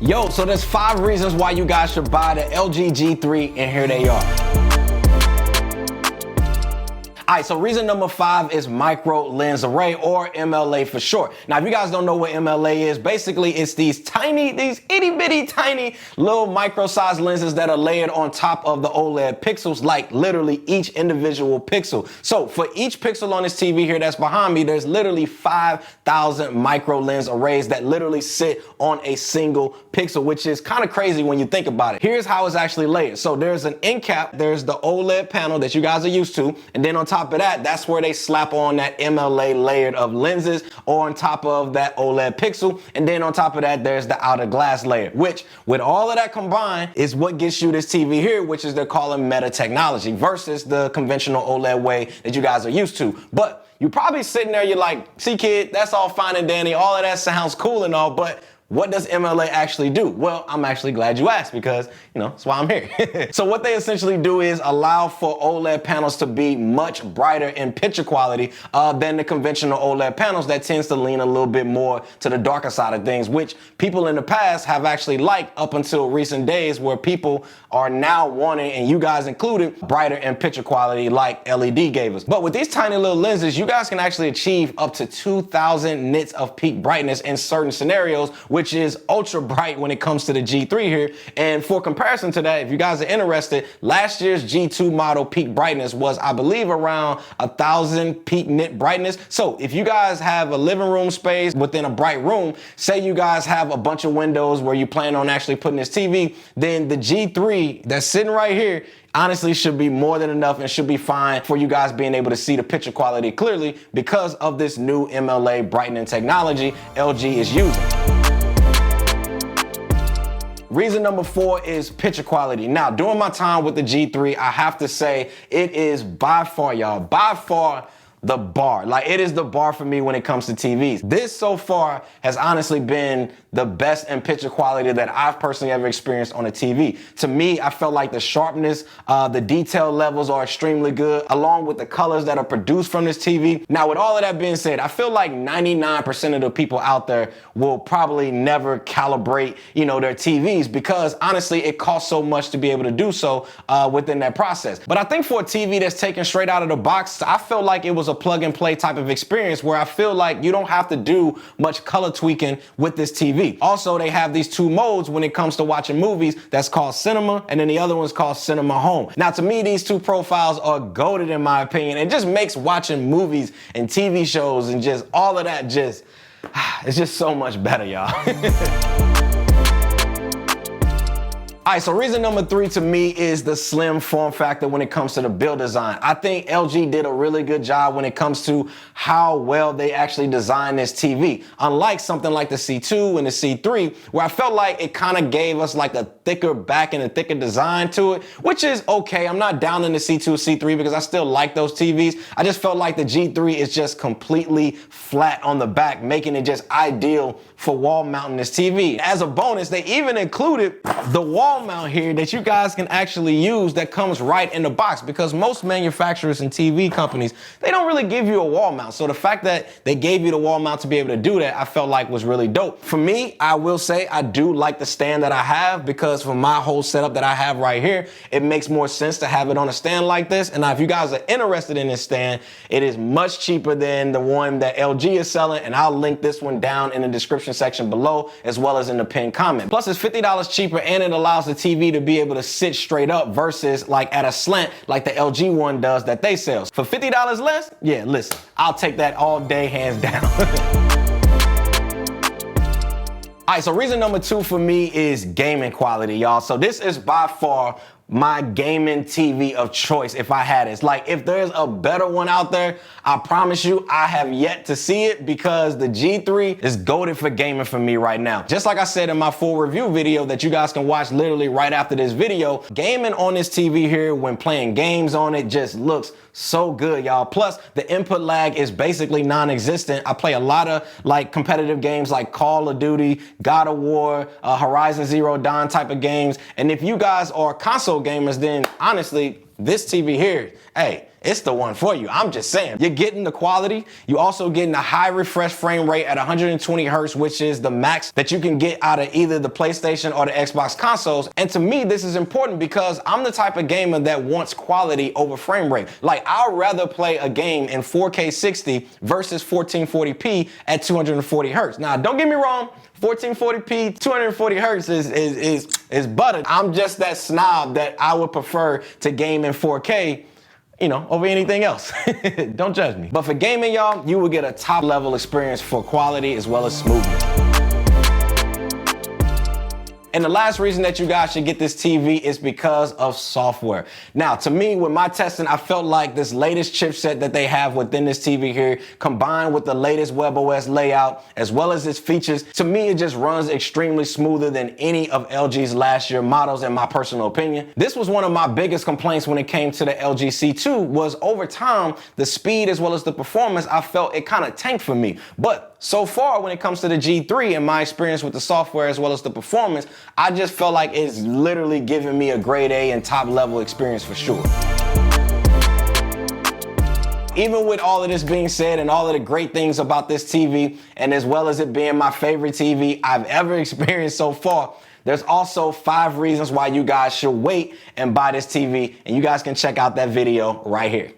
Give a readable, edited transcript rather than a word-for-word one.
Yo, so there's 5 reasons why you guys should buy the LG G3, and here they are. All right, so reason number 5 is micro lens array, or MLA for short. Now, if you guys don't know what MLA is, basically it's these itty bitty tiny little micro sized lenses that are layered on top of the OLED pixels, like literally each individual pixel. So for each pixel on this TV here that's behind me, there's literally 5,000 micro lens arrays that literally sit on a single pixel, which is kind of crazy when you think about it. Here's how it's actually layered. So there's an end cap, there's the OLED panel that you guys are used to, and then on top of that, that's where they slap on that MLA layered of lenses on top of that OLED pixel. And then on top of that, there's the outer glass layer, which with all of that combined is what gets you this TV here, which is they're calling meta technology versus the conventional OLED way that you guys are used to. But you're probably sitting there, you're like, see kid, that's all fine and dandy. All of that sounds cool and all, but what does MLA actually do? Well, I'm actually glad you asked because, that's why I'm here. So what they essentially do is allow for OLED panels to be much brighter in picture quality than the conventional OLED panels that tends to lean a little bit more to the darker side of things, which people in the past have actually liked up until recent days, where people are now wanting, and you guys included, brighter in picture quality like LED gave us. But with these tiny little lenses, you guys can actually achieve up to 2,000 nits of peak brightness in certain scenarios, which is ultra bright when it comes to the G3 here. And for comparison to that, if you guys are interested, last year's G2 model peak brightness was, I believe, around 1,000 peak nit brightness. So if you guys have a living room space within a bright room, say you guys have a bunch of windows where you plan on actually putting this TV, then the G3 that's sitting right here honestly should be more than enough and should be fine for you guys being able to see the picture quality clearly because of this new MLA brightening technology LG is using. Reason number 4 is picture quality. Now, during my time with the G3, I have to say it is by far the bar. Like, it is the bar for me when it comes to TVs. This so far has honestly been the best in picture quality that I've personally ever experienced on a TV. To me, I felt like the sharpness, the detail levels are extremely good, along with the colors that are produced from this TV. Now, with all of that being said, I feel like 99% of the people out there will probably never calibrate, their TVs because honestly, it costs so much to be able to do so within that process. But I think for a TV that's taken straight out of the box, I felt like it was a plug and play type of experience where I feel like you don't have to do much color tweaking with this TV. Also, they have these 2 modes when it comes to watching movies. That's called cinema, and then the other one's called cinema home. Now, to me, these 2 profiles are goated in my opinion. It just makes watching movies and TV shows and just all of that it's just so much better, y'all. All right, so reason number 3 to me is the slim form factor when it comes to the build design. I think LG did a really good job when it comes to how well they actually designed this TV. Unlike something like the C2 and the C3, where I felt like it kind of gave us like a thicker back and a thicker design to it, which is okay. I'm not down in the C2 or C3 because I still like those TVs. I just felt like the G3 is just completely flat on the back, making it just ideal for wall mounting this TV. As a bonus, they even included the wall mount here that you guys can actually use that comes right in the box, because most manufacturers and TV companies, they don't really give you a wall mount. So the fact that they gave you the wall mount to be able to do that, I felt like was really dope. For me, I will say I do like the stand that I have, because for my whole setup that I have right here, it makes more sense to have it on a stand like this. And now if you guys are interested in this stand, it is much cheaper than the one that LG is selling, and I'll link this one down in the description section below, as well as in the pinned comment. Plus, it's $50 cheaper, and it allows the TV to be able to sit straight up versus like at a slant like the LG one does that they sell. For $50 less, yeah, listen, I'll take that all day, hands down. All right, so reason number 2 for me is gaming quality, y'all. So this is by far my gaming TV of choice if I had it. It's like, if there's a better one out there, I promise you I have yet to see it, because the G3 is goated for gaming for me right now. Just like I said in my full review video that you guys can watch literally right after this video, gaming on this TV here when playing games on it just looks so good, y'all. Plus, the input lag is basically non-existent. I play a lot of like competitive games like Call of Duty, God of War, Horizon Zero Dawn type of games. And if you guys are console gamers, then honestly, this TV here, hey, it's the one for you. I'm just saying. You're getting the quality. You also getting a high refresh frame rate at 120 hertz, which is the max that you can get out of either the PlayStation or the Xbox consoles. And to me, this is important because I'm the type of gamer that wants quality over frame rate. Like, I'd rather play a game in 4K 60 versus 1440p at 240 hertz. Now, don't get me wrong, 1440p, 240 hertz is butter. I'm just that snob that I would prefer to game in 4K, you know, over anything else. Don't judge me. But for gaming, y'all, you will get a top level experience for quality as well as smoothness. And the last reason that you guys should get this TV is because of software. Now, to me, with my testing, I felt like this latest chipset that they have within this TV here, combined with the latest WebOS layout, as well as its features, to me, it just runs extremely smoother than any of LG's last year models, in my personal opinion. This was one of my biggest complaints when it came to the LG C2, was over time, the speed as well as the performance, I felt it kind of tanked for me. But so far, when it comes to the G3 and my experience with the software as well as the performance, I just felt like it's literally giving me a grade A and top level experience for sure. Even with all of this being said and all of the great things about this TV, and as well as it being my favorite TV I've ever experienced so far, there's also 5 reasons why you guys should wait and buy this TV, and you guys can check out that video right here.